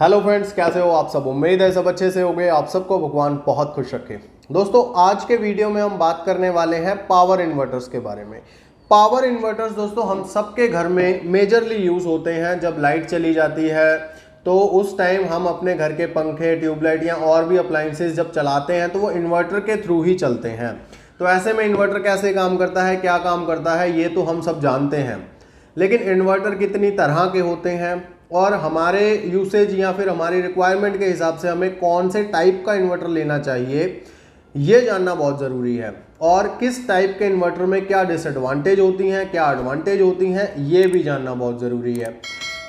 Hello friends, कैसे हो आप सब। उम्मीद है सब अच्छे से होंगे। आप सबको भगवान बहुत खुश रखे। दोस्तों, आज के वीडियो में हम बात करने वाले हैं पावर इन्वर्टर्स के बारे में। पावर इन्वर्टर्स दोस्तों हम सबके घर में मेजरली यूज़ होते हैं। जब लाइट चली जाती है तो उस टाइम हम अपने घर के पंखे, ट्यूबलाइट या और भी अप्लाइंसेस जब चलाते हैं तो वो इन्वर्टर के थ्रू ही चलते हैं। तो ऐसे में इन्वर्टर कैसे काम करता है, क्या काम करता है, ये तो हम सब जानते हैं। लेकिन इन्वर्टर कितनी तरह के होते हैं और हमारे यूसेज या फिर हमारी रिक्वायरमेंट के हिसाब से हमें कौन से टाइप का इन्वर्टर लेना चाहिए, ये जानना बहुत ज़रूरी है। और किस टाइप के इन्वर्टर में क्या डिसएडवांटेज होती हैं, क्या एडवांटेज होती हैं, ये भी जानना बहुत ज़रूरी है।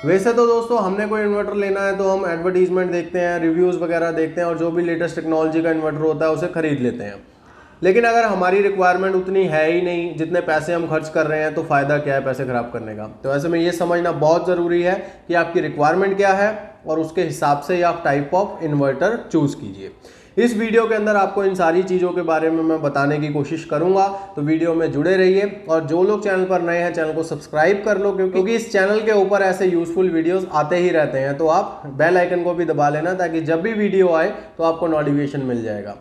वैसे तो दोस्तों हमने कोई इन्वर्टर लेना है तो हम एडवर्टीजमेंट देखते हैं, रिव्यूज़ वगैरह देखते हैं और जो भी लेटेस्ट टेक्नोलॉजी का इन्वर्टर होता है उसे खरीद लेते हैं। लेकिन अगर हमारी रिक्वायरमेंट उतनी है ही नहीं, जितने पैसे हम खर्च कर रहे हैं, तो फ़ायदा क्या है पैसे खराब करने का। तो ऐसे में ये समझना बहुत ज़रूरी है कि आपकी रिक्वायरमेंट क्या है और उसके हिसाब से ही आप टाइप ऑफ इन्वर्टर चूज़ कीजिए। इस वीडियो के अंदर आपको इन सारी चीज़ों के बारे में मैं बताने की कोशिश करूंगा, तो वीडियो में जुड़े रहिए। और जो लोग चैनल पर नए हैं चैनल को सब्सक्राइब कर लो, क्योंकि इस चैनल के ऊपर ऐसे यूजफुल वीडियोस आते ही रहते हैं। तो आप बेल आइकन को भी दबा लेना ताकि जब भी वीडियो आए तो आपको नोटिफिकेशन मिल जाएगा।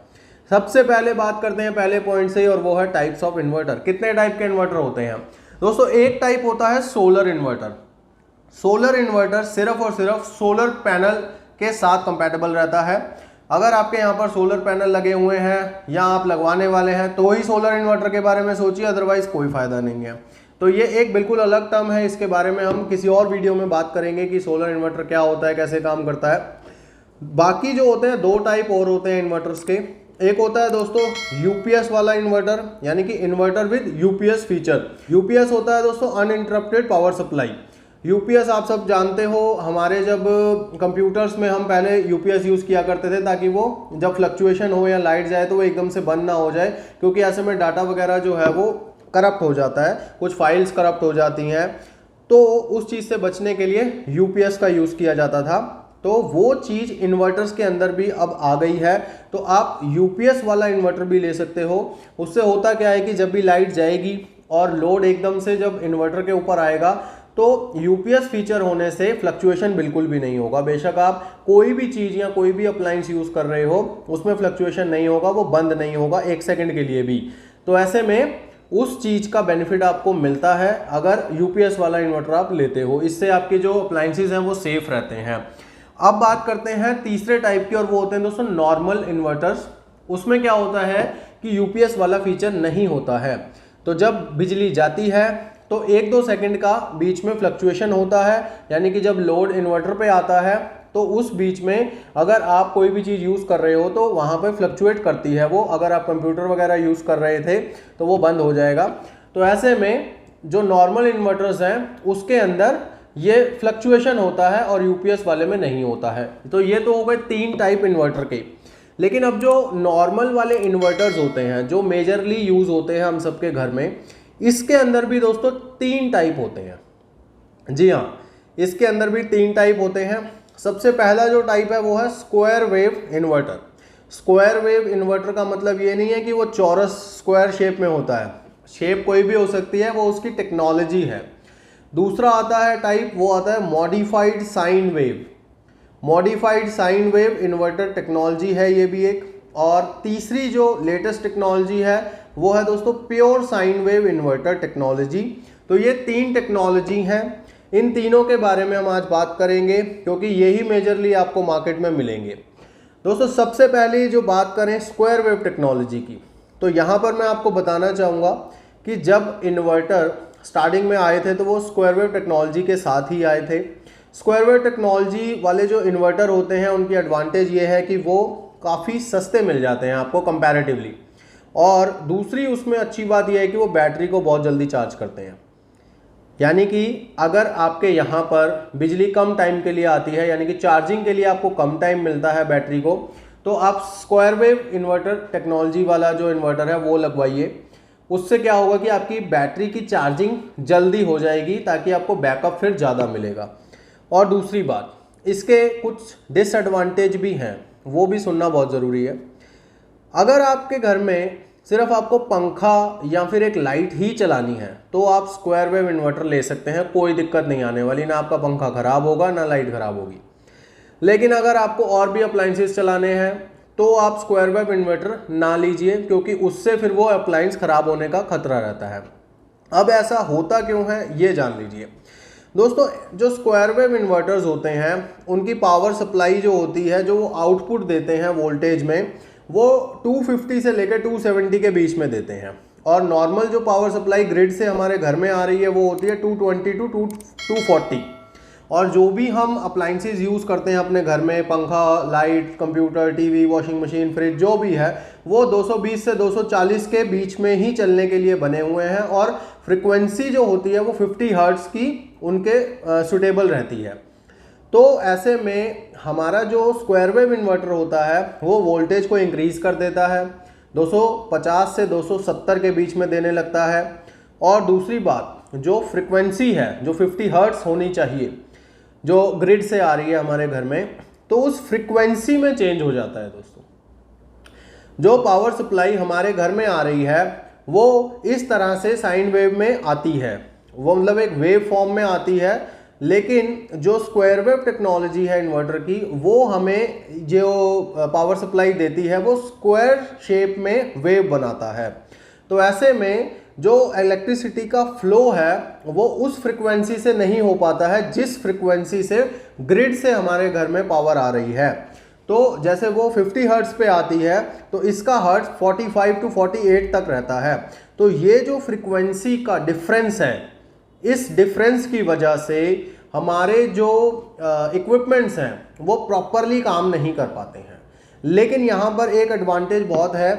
सबसे पहले बात करते हैं पहले पॉइंट से, और वो है टाइप्स ऑफ इन्वर्टर। कितने टाइप के इन्वर्टर होते हैं दोस्तों? एक टाइप होता है सोलर इन्वर्टर। सोलर इन्वर्टर सिर्फ और सिर्फ सोलर पैनल के साथ कंपैटिबल रहता है। अगर आपके यहाँ पर सोलर पैनल लगे हुए हैं या आप लगवाने वाले हैं तो ही सोलर इन्वर्टर के बारे में सोचिए, अदरवाइज कोई फायदा नहीं है। तो ये एक बिल्कुल अलग टर्म है, इसके बारे में हम किसी और वीडियो में बात करेंगे कि सोलर इन्वर्टर क्या होता है, कैसे काम करता है। बाकी जो होते हैं दो टाइप और होते हैं इन्वर्टर्स के। एक होता है दोस्तों यूपीएस वाला इन्वर्टर, यानी कि inverter with UPS feature. UPS होता है दोस्तों अनइंटरप्टेड पावर सप्लाई। यूपीएस आप सब जानते हो, हमारे जब कंप्यूटर्स में हम पहले यूपीएस यूज़ किया करते थे ताकि वो जब फ्लक्चुएशन हो या लाइट जाए तो वो एकदम से बंद ना हो जाए, क्योंकि ऐसे में डाटा वगैरह जो है वो करप्ट हो जाता है, कुछ फाइल्स करप्ट हो जाती हैं। तो उस चीज़ से बचने के लिए यूपीएस का यूज़ किया जाता था। तो वो चीज़ इन्वर्टर्स के अंदर भी अब आ गई है। तो आप यूपीएस वाला इन्वर्टर भी ले सकते हो। उससे होता क्या है कि जब भी लाइट जाएगी और लोड एकदम से जब इन्वर्टर के ऊपर आएगा तो यूपीएस फीचर होने से फ्लक्चुएशन बिल्कुल भी नहीं होगा। बेशक आप कोई भी चीज़ या कोई भी अप्लायंस यूज़ कर रहे हो उसमें फ्लक्चुएशन नहीं होगा, वो बंद नहीं होगा एक सेकेंड के लिए भी। तो ऐसे में उस चीज़ का बेनिफिट आपको मिलता है अगर यूपीएस वाला इन्वर्टर आप लेते हो। इससे आपके जो अप्लायंसेज हैं वो सेफ रहते हैं। अब बात करते हैं तीसरे टाइप की, और वो होते हैं दोस्तों नॉर्मल इन्वर्टर्स। उसमें क्या होता है कि यूपीएस वाला फीचर नहीं होता है। तो जब बिजली जाती है तो 1-2 सेकंड का बीच में फ्लक्चुएशन होता है, यानी कि जब लोड इन्वर्टर पे आता है तो उस बीच में अगर आप कोई भी चीज़ यूज़ कर रहे हो तो वहाँ पे फ्लक्चुएट करती है वो। अगर आप कंप्यूटर वगैरह यूज़ कर रहे थे तो वो बंद हो जाएगा। तो ऐसे में जो नॉर्मल इन्वर्टर्स हैं उसके अंदर ये फ्लक्चुएशन होता है और यूपीएस वाले में नहीं होता है। तो ये तो हो गए 3 टाइप इन्वर्टर के। लेकिन अब जो नॉर्मल वाले इन्वर्टर्स होते हैं जो मेजरली यूज़ होते हैं हम सबके घर में, इसके अंदर भी दोस्तों 3 टाइप होते हैं। जी हाँ, इसके अंदर भी 3 टाइप होते हैं। सबसे पहला जो टाइप है वो है square wave inverter. Square wave inverter का मतलब ये नहीं है कि वो चौरस स्क्वायर शेप में होता है, शेप कोई भी हो सकती है, वो उसकी टेक्नोलॉजी है। दूसरा आता है टाइप, वो आता है modified sine wave. Modified sine wave inverter technology है ये भी एक। और तीसरी जो लेटेस्ट टेक्नोलॉजी है वो है दोस्तों pure sine wave inverter technology. तो ये 3 टेक्नोलॉजी हैं। इन तीनों के बारे में हम आज बात करेंगे क्योंकि यही मेजरली आपको मार्केट में मिलेंगे। दोस्तों सबसे पहले जो बात करें स्क्वायर वेव टेक्नोलॉजी की, तो यहाँ पर मैं आपको बताना चाहूँगा कि जब इन्वर्टर स्टार्टिंग में आए थे तो वो स्क्वायर वेव टेक्नोलॉजी के साथ ही आए थे। स्क्वायर वेव टेक्नोलॉजी वाले जो इन्वर्टर होते हैं उनकी एडवांटेज ये है कि वो काफ़ी सस्ते मिल जाते हैं आपको कंपैरेटिवली। और दूसरी उसमें अच्छी बात यह है कि वो बैटरी को बहुत जल्दी चार्ज करते हैं। यानी कि अगर आपके यहाँ पर बिजली कम टाइम के लिए आती है, यानी कि चार्जिंग के लिए आपको कम टाइम मिलता है बैटरी को, तो आप स्क्वायर वेव इन्वर्टर टेक्नोलॉजी वाला जो इन्वर्टर है वो लगवाइए। उससे क्या होगा कि आपकी बैटरी की चार्जिंग जल्दी हो जाएगी ताकि आपको बैकअप फिर ज़्यादा मिलेगा। और दूसरी बात, इसके कुछ डिसएडवांटेज भी हैं, वो भी सुनना बहुत ज़रूरी है। अगर आपके घर में सिर्फ आपको पंखा या फिर एक लाइट ही चलानी है तो आप स्क्वायर वेव इन्वर्टर ले सकते हैं, कोई दिक्कत नहीं आने वाली, ना आपका पंखा ख़राब होगा ना लाइट ख़राब होगी। लेकिन अगर आपको और भी अप्लाइंसेस चलाने हैं तो आप स्क्वायर वेव इन्वर्टर ना लीजिए, क्योंकि उससे फिर वो अप्लाइंस खराब होने का खतरा रहता है। अब ऐसा होता क्यों है ये जान लीजिए दोस्तों। जो स्क्वायर वेव इन्वर्टर्स होते हैं उनकी पावर सप्लाई जो होती है, जो वो आउटपुट देते हैं वोल्टेज में, वो 250 से लेकर 270 के बीच में देते हैं। और नॉर्मल जो पावर सप्लाई ग्रिड से हमारे घर में आ रही है वो होती है 220 टू 240। और जो भी हम अप्लाइंसेस यूज़ करते हैं अपने घर में, पंखा, light, computer, TV, washing machine, fridge, जो भी है, वो 220 से 240 के बीच में ही चलने के लिए बने हुए हैं। और फ्रिक्वेंसी जो होती है वो 50 हर्ट्ज़ की उनके सुटेबल रहती है। तो ऐसे में हमारा जो स्क्वायर वेव इन्वर्टर होता है वो वोल्टेज को इंक्रीज़ कर देता है, 250 से 270 के बीच में देने लगता है। और दूसरी बात, जो फ्रिक्वेंसी है जो 50 हर्ट्ज़ होनी चाहिए, जो ग्रिड से आ रही है हमारे घर में, तो उस फ्रिक्वेंसी में चेंज हो जाता है दोस्तों। जो पावर सप्लाई हमारे घर में आ रही है वो इस तरह से साइन वेव में आती है, वो मतलब एक वेव फॉर्म में आती है। लेकिन जो स्क्वायर वेव टेक्नोलॉजी है इन्वर्टर की, वो हमें जो पावर सप्लाई देती है वो स्क्वायर शेप में वेव बनाता है। तो ऐसे में जो इलेक्ट्रिसिटी का फ्लो है वो उस फ्रिक्वेंसी से नहीं हो पाता है जिस फ्रिक्वेंसी से ग्रिड से हमारे घर में पावर आ रही है। तो जैसे वो 50 हर्ट्ज़ पे आती है तो इसका हर्ट्ज़ 45 टू 48 तक रहता है। तो ये जो फ्रिक्वेंसी का डिफरेंस है, इस डिफरेंस की वजह से हमारे जो इक्विपमेंट्स हैं वो प्रॉपरली काम नहीं कर पाते हैं। लेकिन यहाँ पर एक एडवांटेज बहुत है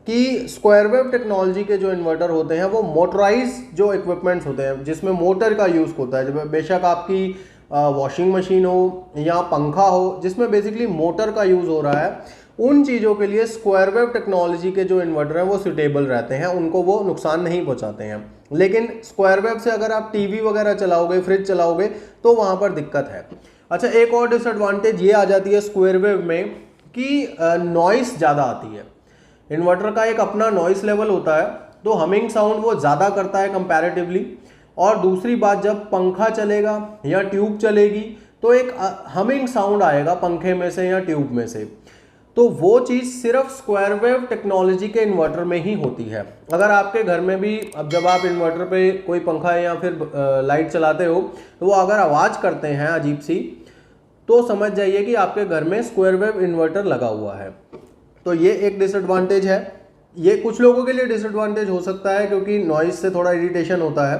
कि स्क्वायर वेव टेक्नोलॉजी के जो इन्वर्टर होते हैं वो मोटराइज जो इक्विपमेंट्स होते हैं जिसमें मोटर का यूज़ होता है, जब बेशक आपकी वॉशिंग मशीन हो या पंखा हो जिसमें बेसिकली मोटर का यूज़ हो रहा है, उन चीज़ों के लिए स्क्वायर वेव टेक्नोलॉजी के जो इन्वर्टर हैं वो सुटेबल रहते हैं, उनको वो नुकसान नहीं पहुंचाते हैं। लेकिन स्क्वायर वेव से अगर आप टीवी वगैरह चलाओगे, फ्रिज चलाओगे, तो वहाँ पर दिक्कत है। अच्छा, एक और डिसएडवांटेज ये आ जाती है स्क्वायर वेव में कि नॉइस ज़्यादा आती है। इन्वर्टर का एक अपना नॉइस लेवल होता है, तो हमिंग साउंड वो ज़्यादा करता है कंपैरेटिवली। और दूसरी बात, जब पंखा चलेगा या ट्यूब चलेगी तो एक हमिंग साउंड आएगा पंखे में से या ट्यूब में से। तो वो चीज़ सिर्फ स्क्वायर वेव टेक्नोलॉजी के इन्वर्टर में ही होती है। अगर आपके घर में भी, अब जब आप इन्वर्टर पे कोई पंखा या फिर लाइट चलाते हो तो वो अगर आवाज़ करते हैं अजीब सी, तो समझ जाइए कि आपके घर में स्क्वायर वेव इन्वर्टर लगा हुआ है। तो ये एक डिसएडवांटेज है। ये कुछ लोगों के लिए डिसएडवांटेज हो सकता है क्योंकि नॉइस से थोड़ा इरिटेशन होता है,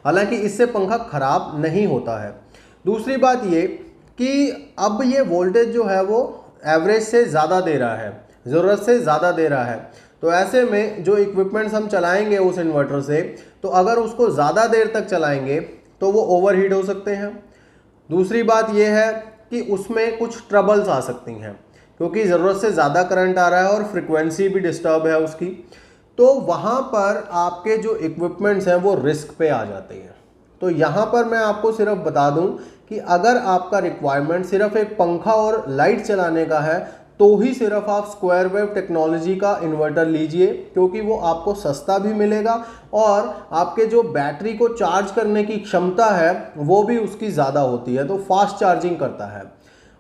हालांकि इससे पंखा ख़राब नहीं होता है। दूसरी बात ये कि अब ये वोल्टेज जो है वो एवरेज से ज़्यादा दे रहा है, ज़रूरत से ज़्यादा दे रहा है। तो ऐसे में जो इक्विपमेंट्स हम चलाएंगे उस इन्वर्टर से, तो अगर उसको ज़्यादा देर तक चलाएंगे तो वो ओवरहीट हो सकते हैं। दूसरी बात ये है कि उसमें कुछ ट्रबल्स आ सकती हैं क्योंकि ज़रूरत से ज़्यादा करंट आ रहा है और फ्रिक्वेंसी भी डिस्टर्ब है उसकी। तो वहाँ पर आपके जो इक्विपमेंट्स हैं वो रिस्क पे आ जाते हैं। तो यहाँ पर मैं आपको सिर्फ बता दूँ कि अगर आपका रिक्वायरमेंट सिर्फ एक पंखा और लाइट चलाने का है तो ही सिर्फ आप स्क्वायर वेव टेक्नोलॉजी का इन्वर्टर लीजिए, क्योंकि वो आपको सस्ता भी मिलेगा और आपके जो बैटरी को चार्ज करने की क्षमता है वो भी उसकी ज़्यादा होती है, तो फास्ट चार्जिंग करता है।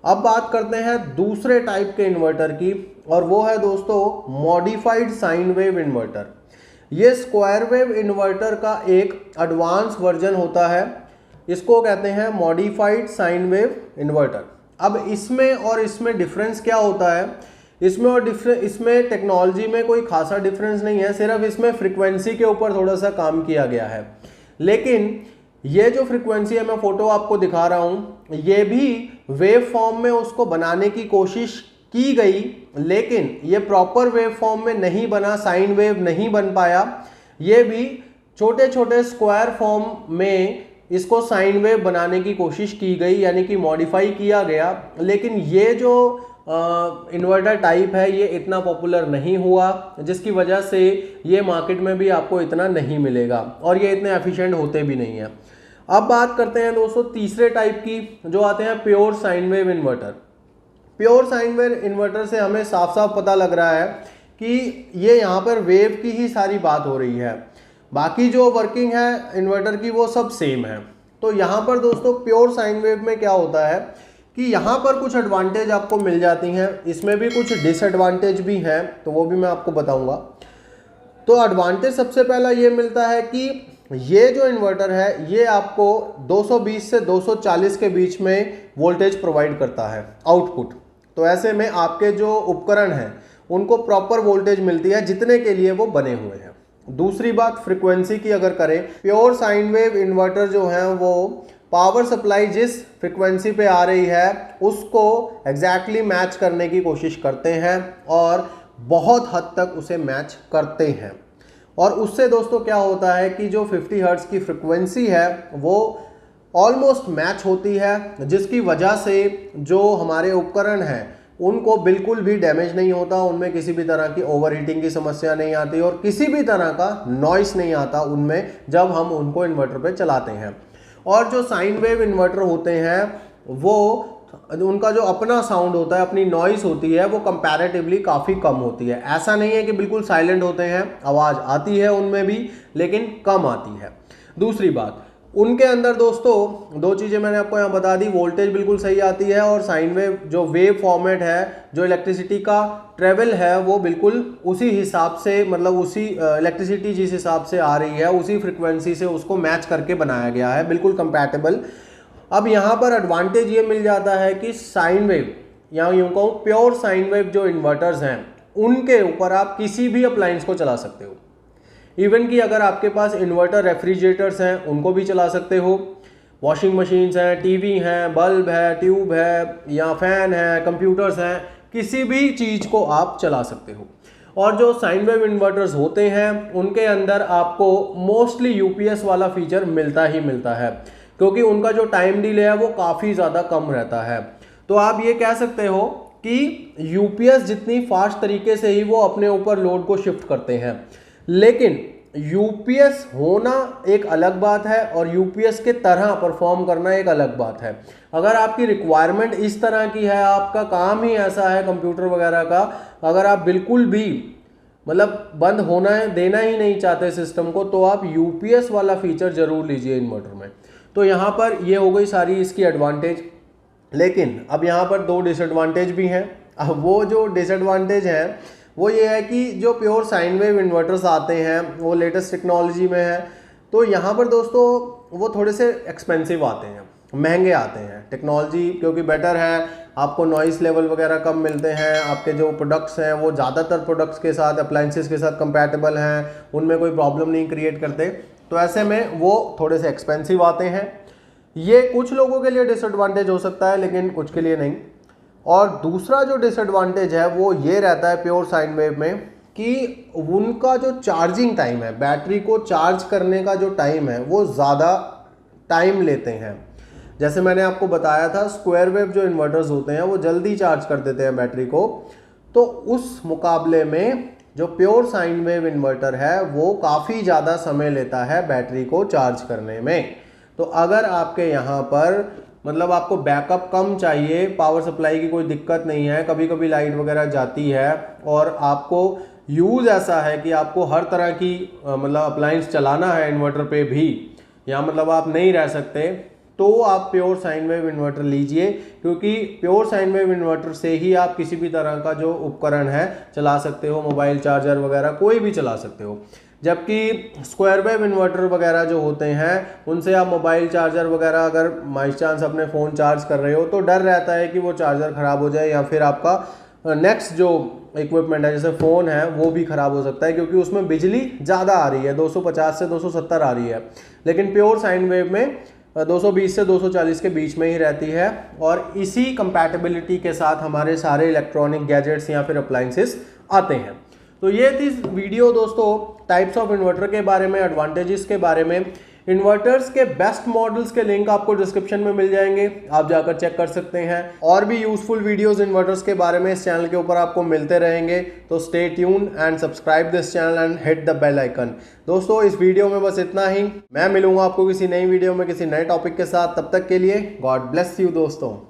अब बात करते हैं दूसरे टाइप के इन्वर्टर की, और वो है दोस्तों मॉडिफाइड साइन वेव इन्वर्टर। ये स्क्वायर वेव इन्वर्टर का एक एडवांस वर्जन होता है, इसको कहते हैं मॉडिफाइड साइन वेव इन्वर्टर। अब इसमें और इसमें डिफरेंस क्या होता है? इसमें टेक्नोलॉजी में कोई खासा डिफरेंस नहीं है, सिर्फ इसमें फ्रिक्वेंसी के ऊपर थोड़ा सा काम किया गया है। लेकिन ये जो फ्रिक्वेंसी है, मैं फोटो आपको दिखा रहा हूँ, ये भी वेव फॉर्म में उसको बनाने की कोशिश की गई, लेकिन ये प्रॉपर वेव फॉर्म में नहीं बना, साइन वेव नहीं बन पाया। ये भी छोटे छोटे स्क्वायर फॉर्म में इसको साइन वेव बनाने की कोशिश की गई, यानी कि मॉडिफाई किया गया। लेकिन ये जो इन्वर्टर टाइप है ये इतना पॉपुलर नहीं हुआ, जिसकी वजह से ये मार्केट में भी आपको इतना नहीं मिलेगा और ये इतने एफिशिएंट होते भी नहीं है। अब बात करते हैं दोस्तों तीसरे टाइप की, जो आते हैं pure sine wave inverter. Pure sine wave inverter से हमें साफ साफ पता लग रहा है कि ये यहाँ पर वेव की ही सारी बात हो रही है, बाकी जो वर्किंग है इन्वर्टर की वो सब सेम है। तो यहाँ पर दोस्तों प्योर साइन वेव में क्या होता है कि यहाँ पर कुछ एडवांटेज आपको मिल जाती हैं, इसमें भी कुछ डिसएडवांटेज भी हैं, तो वो भी मैं आपको बताऊंगा। तो एडवांटेज सबसे पहला ये मिलता है कि ये जो इन्वर्टर है ये आपको 220 से 240 के बीच में वोल्टेज प्रोवाइड करता है आउटपुट। तो ऐसे में आपके जो उपकरण हैं उनको प्रॉपर वोल्टेज मिलती है जितने के लिए वो बने हुए हैं। दूसरी बात, फ्रीक्वेंसी की अगर करें, प्योर साइन वेव इन्वर्टर जो हैं वो पावर सप्लाई जिस फ्रीक्वेंसी पे आ रही है उसको एग्जैक्टली मैच करने की कोशिश करते हैं और बहुत हद तक उसे मैच करते हैं। और उससे दोस्तों क्या होता है कि जो 50 हर्ट्ज की फ्रीक्वेंसी है वो ऑलमोस्ट मैच होती है, जिसकी वजह से जो हमारे उपकरण हैं उनको बिल्कुल भी डैमेज नहीं होता, उनमें किसी भी तरह की ओवरहीटिंग की समस्या नहीं आती और किसी भी तरह का नॉइस नहीं आता उनमें जब हम उनको इन्वर्टर पे चलाते हैं। और जो साइन वेव इन्वर्टर होते हैं वो उनका जो अपना साउंड होता है, अपनी नॉइस होती है, वो कंपैरेटिवली काफ़ी कम होती है। ऐसा नहीं है कि बिल्कुल साइलेंट होते हैं, आवाज़ आती है उनमें भी लेकिन कम आती है। दूसरी बात, उनके अंदर दोस्तों दो चीज़ें मैंने आपको यहाँ बता दी, वोल्टेज बिल्कुल सही आती है और साइन वेव जो वेव फॉर्मेट है, जो इलेक्ट्रिसिटी का ट्रेवल है वो बिल्कुल उसी हिसाब से, मतलब उसी इलेक्ट्रिसिटी जिस हिसाब से आ रही है उसी फ्रिक्वेंसी से उसको मैच करके बनाया गया है, बिल्कुल कंपैटिबल। अब यहाँ पर एडवांटेज ये मिल जाता है कि साइन वेव या यूँ कहूँ प्योर साइन वेव जो इन्वर्टर्स हैं उनके ऊपर आप किसी भी अप्लायंस को चला सकते हो। इवन कि अगर आपके पास इन्वर्टर रेफ्रिजरेटर्स हैं उनको भी चला सकते हो, वॉशिंग मशीन्स हैं, टीवी हैं, बल्ब है, ट्यूब है या फैन है, कंप्यूटर्स हैं, किसी भी चीज़ को आप चला सकते हो। और जो साइन वेव इन्वर्टर्स होते हैं उनके अंदर आपको मोस्टली यूपीएस वाला फीचर मिलता ही मिलता है, क्योंकि उनका जो टाइम डिले है वो काफ़ी ज़्यादा कम रहता है। तो आप ये कह सकते हो कि यूपीएस जितनी फास्ट तरीके से ही वो अपने ऊपर लोड को शिफ्ट करते हैं, लेकिन यूपीएस होना एक अलग बात है और यूपीएस के तरह परफॉर्म करना एक अलग बात है। अगर आपकी रिक्वायरमेंट इस तरह की है, आपका काम ही ऐसा है कंप्यूटर वगैरह का, अगर आप बिल्कुल भी मतलब बंद होना है देना ही नहीं चाहते सिस्टम को, तो आप यूपीएस वाला फीचर ज़रूर लीजिए इन्वर्टर में। तो यहाँ पर ये हो गई सारी इसकी एडवांटेज। लेकिन अब यहाँ पर दो डिसएडवांटेज भी हैं। अब वो जो डिसएडवांटेज हैं वो ये है कि जो प्योर साइन वेव इन्वर्टर्स आते हैं वो लेटेस्ट टेक्नोलॉजी में है, तो यहाँ पर दोस्तों वो थोड़े से एक्सपेंसिव आते हैं, महंगे आते हैं। टेक्नोलॉजी क्योंकि बेटर है, आपको नॉइस लेवल वगैरह कम मिलते हैं, आपके जो प्रोडक्ट्स हैं वो ज़्यादातर प्रोडक्ट्स के साथ, अप्लायंसेस के साथ कंपैटिबल हैं, उनमें कोई प्रॉब्लम नहीं क्रिएट करते, तो ऐसे में वो थोड़े से एक्सपेंसिव आते हैं। ये कुछ लोगों के लिए डिसएडवांटेज हो सकता है लेकिन कुछ के लिए नहीं। और दूसरा जो डिसएडवांटेज है वो ये रहता है प्योर साइन वेव में कि उनका जो चार्जिंग टाइम है, बैटरी को चार्ज करने का जो टाइम है वो ज़्यादा टाइम लेते हैं। जैसे मैंने आपको बताया था स्क्वायर वेव जो इन्वर्टर्स होते हैं वो जल्दी चार्ज कर देते हैं बैटरी को, तो उस मुकाबले में जो प्योर साइन वेव इन्वर्टर है वो काफ़ी ज़्यादा समय लेता है बैटरी को चार्ज करने में। तो अगर आपके यहाँ पर मतलब आपको बैकअप कम चाहिए, पावर सप्लाई की कोई दिक्कत नहीं है, कभी कभी लाइट वगैरह जाती है और आपको यूज़ ऐसा है कि आपको हर तरह की मतलब अप्लायंस चलाना है इन्वर्टर पे भी, या मतलब आप नहीं रह सकते, तो आप प्योर साइन वेव इन्वर्टर लीजिए, क्योंकि प्योर साइन वेव इन्वर्टर से ही आप किसी भी तरह का जो उपकरण है चला सकते हो, मोबाइल चार्जर वगैरह कोई भी चला सकते हो। जबकि स्क्वायर वेव इन्वर्टर वगैरह जो होते हैं उनसे आप मोबाइल चार्जर वगैरह अगर बाई चांस अपने फ़ोन चार्ज कर रहे हो तो डर रहता है कि वो चार्जर ख़राब हो जाए या फिर आपका नेक्स्ट जो इक्विपमेंट है जैसे फ़ोन है वो भी ख़राब हो सकता है, क्योंकि उसमें बिजली ज़्यादा आ रही है, 250 से 270 आ रही है, लेकिन प्योर साइन वेव में 220 से 240 के बीच में ही रहती है। और इसी कंपैटिबिलिटी के साथ हमारे सारे इलेक्ट्रॉनिक गैजेट्स या फिर अप्लायंसेस आते हैं। तो ये थी वीडियो दोस्तों टाइप्स ऑफ इन्वर्टर के बारे में, एडवांटेजेस के बारे में। इन्वर्टर्स के बेस्ट मॉडल्स के लिंक आपको डिस्क्रिप्शन में मिल जाएंगे, आप जाकर चेक कर सकते हैं। और भी यूजफुल वीडियोस इन्वर्टर्स के बारे में इस चैनल के ऊपर आपको मिलते रहेंगे, तो stay tune and subscribe this channel and hit the bell icon. दोस्तों इस वीडियो में बस इतना ही, मैं मिलूंगा आपको किसी नई वीडियो में किसी नए टॉपिक के साथ, तब तक के लिए गॉड ब्लेस यू दोस्तों।